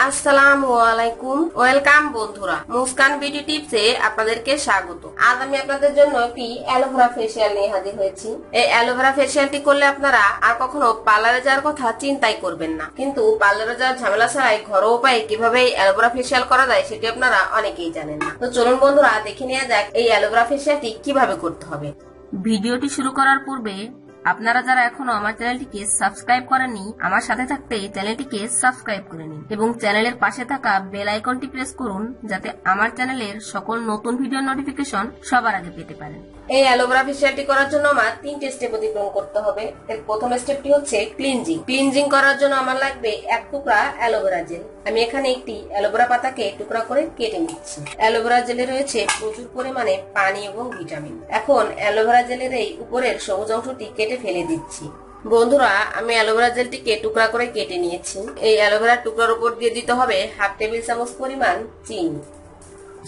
আসসালামু আলাইকুম, ওয়েলকাম বন্ধুরা, মুস্কান বিউটি টিপসে আপনাদেরকে স্বাগত। আজ আমি আপনাদের জন্য একটি অ্যালোভেরা ফেসিয়াল নিয়ে হাজির হয়েছি। এই অ্যালোভেরা ফেসিয়ালটি করলে আপনারা আর কখনো পার্লারে যাওয়ার কথা চিন্তাই করবেন না। কিন্তু পার্লারে যাওয়ার ঝামেলা ছাড়াই ঘরোয়া উপায়ে কিভাবে এই অ্যালোভেরা ফেসিয়াল করা যায় সেটি আপনারা অনেকেই জানেন না। তো চলুন বন্ধুরা, দেখে নেওয়া যাক এই অ্যালোভেরা ফেসিয়ালটি কিভাবে করতে হবে। ভিডিওটি শুরু করার পূর্বে আপনারা যারা এখনো আমার চ্যানেলটিকে সাবস্ক্রাইব করেননি, আমার সাথে থাকতে চ্যানেলটিকে সাবস্ক্রাইব করে নিন এবং চ্যানেলের পাশে থাকা বেল আইকনটি প্রেস করুন, যাতে আমার চ্যানেলের সকল নতুন ভিডিও নোটিফিকেশন সবার আগে পেতে পারেন। এই অ্যালোভেরা ফেসিয়ালটি করার জন্য আমার 3টে স্টেপ অতিক্রম করতে হবে। এর প্রথম স্টেপটি হচ্ছে ক্লিনজিং। ক্লিনজিং করার জন্য আমার লাগবে 1 টুকরা অ্যালোভেরা জেল। আমি এখানে একটি অ্যালোভেরা পাতাকে টুকরা করে কেটে নিচ্ছি। অ্যালোভেরা জেলে রয়েছে প্রচুর পরিমাণে পানি এবং ভিটামিন। এখন অ্যালোভেরা জেলের এই উপরের সবুজ অংশটি কেটে ফেলে দিচ্ছি। বন্ধুরা, আমি অ্যালোভেরা জেলটিকে টুকরা করে কেটে নিয়েছি। এই অ্যালোভেরা টুকরার উপর দিয়ে দিতে হবে 1/2 টেবিল চামচ পরিমাণ চিনি।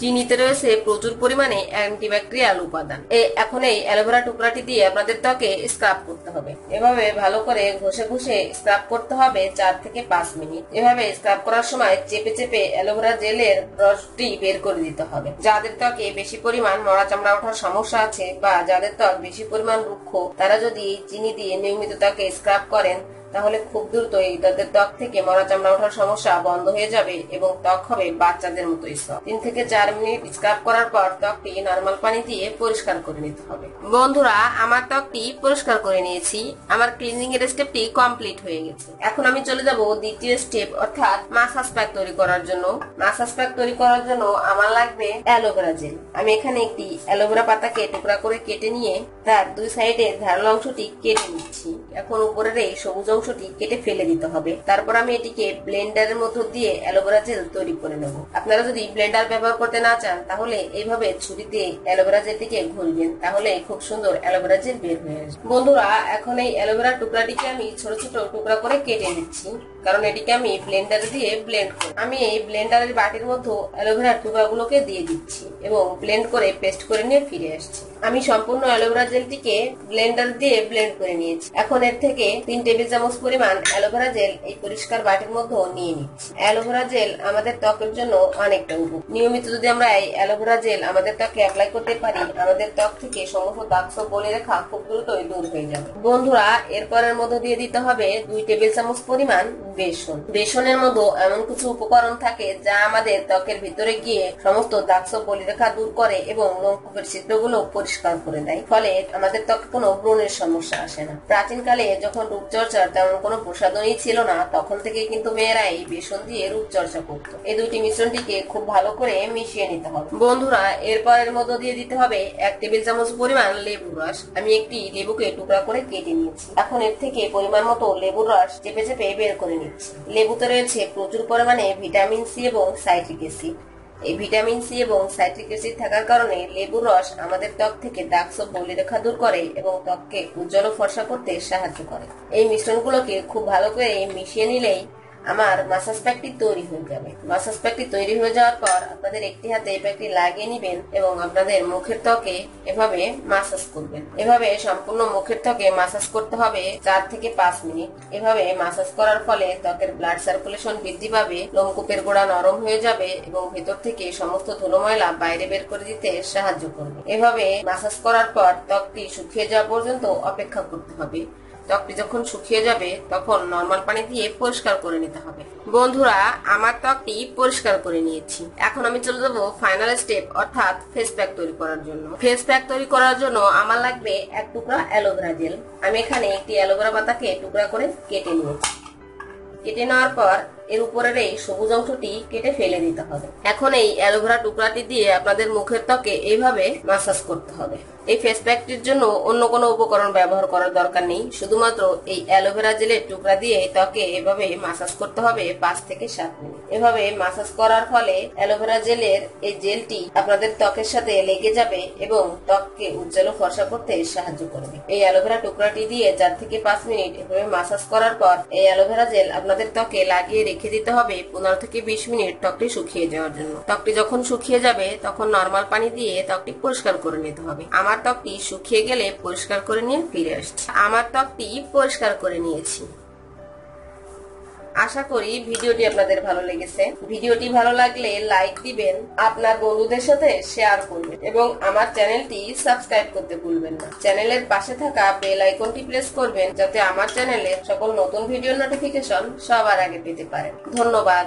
চিনিতে রয়েছে প্রচুর পরিমাণে অ্যান্টিব্যাকটেরিয়াল উপাদান। এখন এই অ্যালোভেরা টুকরাটি দিয়ে আপনাদের ত্বকে স্ক্রাব করতে হবে। এভাবে ভালো করে ঘষে ঘষে স্ক্রাব করতে হবে 4 থেকে 5 মিনিট। এভাবে স্ক্রাব করার সময় চেপে চেপে অ্যালোভেরা জেলের রসটি বের করে দিতে হবে। যাদের ত্বকে বেশি পরিমাণ মরা চামড়া ওঠার সমস্যা আছে বা যাদের ত্বক বেশি পরিমাণ রুক্ষ, তারা যদি চিনি দিয়ে নিয়মিত ত্বকে স্ক্রাব করেন তাহলে খুব দ্রুতই তাদের ত্বক থেকে মরা চামড়া ওঠার সমস্যা বন্ধ হয়ে যাবে এবং ত্বক হবে বাচ্চাদের মতো সফট। 3 থেকে 4 মিনিট স্ক্রাব করার পর ত্বকটি নরমাল পানি দিয়ে পরিষ্কার করে নিতে হবে। বন্ধুরা, আমার ত্বকটি পরিষ্কার করে নিয়েছি। আমার ক্লিনিং এর স্টেপটি কমপ্লিট হয়ে গেছে। এখন আমি চলে যাব দ্বিতীয় স্টেপ, অর্থাৎ মাসাজ প্যাক তৈরি করার জন্য। মাসাজ প্যাক তৈরি করার জন্য আমার লাগবে অ্যালোভেরা জেল। আমি এখানে একটি অ্যালোভেরা পাতাকে টুকরা করে কেটে নিয়ে তার 2 সাইডে ধারালো অংশটি কেটে নিচ্ছি। এখন উপরের এই সবুজ অংশটি কেটে ফেলে দিতে হবে। তারপর আমি এটিকে ব্লেন্ডারের মধ্য দিয়ে অ্যালোভেরা জেল তৈরি করে নেব। আপনারা যদি ব্লেন্ডার ব্যবহার করতে না চান তাহলে এইভাবে ছুরি দিয়ে অ্যালোভেরা জেলটিকে ঘুরবেন, তাহলে খুব সুন্দর অ্যালোভেরা জেল বের হয়ে আসবে। বন্ধুরা, এখন এই অ্যালোভেরা টুকরাটিকে আমি ছোট ছোট টুকরা করে কেটে নিচ্ছি, কারণ এটিকে আমি ব্লেন্ডার দিয়ে ব্লেন্ড করব। আমি এই ব্লেন্ডারের বাটির মধ্যে অ্যালোভেরা টুকরাগুলোকে দিয়ে দিচ্ছি এবং ব্লেন্ড করে পেস্ট করে নিয়ে ফিরে আসছি। আমি সম্পূর্ণ অ্যালোভেরা জেলটিকে ব্লেন্ডার দিয়ে ব্লেন্ড করে নিয়েছি। এখন এর থেকে 3 টেবিল চামচ পরিমাণ অ্যালোভেরা জেল এই পরিষ্কার বাটির মধ্যে নিয়ে নিচ্ছি। অ্যালোভেরা জেল আমাদের ত্বকের জন্য অনেকটা উপকারী। নিয়মিত যদি আমরা এই অ্যালোভেরা জেল আমাদের ত্বকে অ্যাপ্লাই করতে পারি, আমাদের ত্বক থেকে সমস্ত দাগ-ছোপ বলে রেখা খুব দ্রুতই দূর হয়ে যাবে। বন্ধুরা, এরপরের মধ্যে দিয়ে দিতে হবে 2 টেবিল চামচ পরিমাণ বেসন। বেসনের মধ্যে এমন কিছু উপকরণ থাকে যা আমাদের ত্বকের ভিতরে গিয়ে সমস্ত দাগ-ছোপ বলে রেখা দূর করে এবং লোমকূপের ছিদ্রগুলো পরিষ্কার করে দেয়। ফলে আমাদের ত্বকে কোনো ব্রণের সমস্যা আসে না। প্রাচীনকালে যখন রূপচর্চার তেমন কোনো প্রসাধনী ছিল না, তখন থেকে কিন্তু মেয়েরা এই বেসন দিয়ে রূপচর্চা করত। এই দুটি মিশ্রণটিকে খুব ভালো করে মিশিয়ে নিতে হবে। বন্ধুরা, এরপর এর মধ্যে দিয়ে দিতে হবে 1 টেবিল চামচ পরিমাণ লেবুর রস। আমি একটি লেবুকে টুকরা করে কেটে নিয়েছি। এখন এর থেকে পরিমাণ মতো লেবুর রস চেপে চেপে বের করে নিচ্ছি। লেবুতে রয়েছে প্রচুর পরিমাণে ভিটামিন সি এবং সাইট্রিক অ্যাসিড। এই ভিটামিন সি এবং সাইট্রিক অ্যাসিড থাকার কারণে লেবুর রস আমাদের ত্বক থেকে দাগ-ছোপ বলিরেখা দূর করে এবং ত্বককে উজ্জ্বল ও ফর্সা করতে সাহায্য করে। এই মিশ্রণগুলোকে খুব ভালো করে মিশিয়ে নিলেই আমার মাসাজ প্যাকটি তৈরি হয়ে যাবে। মাসাজ প্যাকটি তৈরি হয়ে যাওয়ার পর আপনাদের একটি হাতে এই প্যাকটি লাগিয়ে নেবেন এবং আপনাদের মুখের ত্বকে এভাবে মাসাজ করবেন। এভাবে সম্পূর্ণ মুখের ত্বকে মাসাজ করতে হবে 4 থেকে 5 মিনিট। এভাবে মাসাজ করার ফলে ত্বকের ব্লাড সার্কুলেশন বৃদ্ধি পাবে, লোমকূপের গোড়া নরম হয়ে যাবে এবং ভেতর থেকে সমস্ত ধুলো ময়লা বাইরে বের করে দিতে সাহায্য করবে। এভাবে মাসাজ করার পর ত্বকটি শুকিয়ে যাওয়া পর্যন্ত অপেক্ষা করতে হবে। ত্বকটি যখন শুকিয়ে যাবে তখন নরমাল পানি দিয়ে পরিষ্কার করে নিতে হবে। বন্ধুরা, আমার ত্বকটি পরিষ্কার করে নিয়েছি। এখন আমি চলে যাব ফাইনাল স্টেপ, অর্থাৎ ফেস প্যাক তৈরি করার জন্য। ফেস প্যাক তৈরি করার জন্য আমার লাগবে 1 টুকরা অ্যালোভেরা জেল। আমি এখানে একটি অ্যালোভেরা পাতাকে টুকরা করে কেটে নিয়েছি। কেটে নেওয়ার পর এর উপরের এই সবুজ অংশটি কেটে ফেলে দিতে হবে। এখন এই অ্যালোভেরা টুকরাটি দিয়ে আপনাদের মুখের ত্বকে এইভাবে মাসাজ করতে হবে। এই ফেস প্যাকটির জন্য অন্য কোনো উপকরণ ব্যবহার করার দরকার নেই, শুধুমাত্র এই অ্যালোভেরা জেলের টুকরা দিয়ে ত্বকে এভাবে মাসাজ করতে হবে 5 থেকে 7 মিনিট। এভাবে মাসাজ করার ফলে অ্যালোভেরা জেলের এই জেলটি আপনাদের ত্বকের সাথে লেগে যাবে এবং ত্বককে উজ্জ্বল ও ফর্সা করতে সাহায্য করবে। এই অ্যালোভেরা টুকরাটি দিয়ে 4 থেকে 5 মিনিট এভাবে মাসাজ করার পর এই অ্যালোভেরা জেল আপনাদের ত্বকে লাগিয়ে রেখে দিতে হবে 15 থেকে 20 মিনিট ত্বকটি শুকিয়ে যাওয়ার জন্য। ত্বকটি যখন শুকিয়ে যাবে তখন নরমাল পানি দিয়ে ত্বকটি পরিষ্কার করে নিতে হবে। আমার ত্বকটি শুকিয়ে গেলে পরিষ্কার করে নিয়ে ফিরে আসছি। আমার ত্বকটি পরিষ্কার করে নিয়েছি। আশা করি ভিডিওটি আপনাদের ভালো লেগেছে। ভিডিওটি ভালো লাগলে লাইক দিবেন, আপনার বন্ধুদের সাথে শেয়ার করবেন এবং আমার চ্যানেলটি সাবস্ক্রাইব করতে ভুলবেন না। চ্যানেলের পাশে থাকা বেল আইকনটি প্রেস করবেন যাতে আমার চ্যানেলের সকল নতুন ভিডিওর নোটিফিকেশন সবার আগে পেতে পারেন। ধন্যবাদ।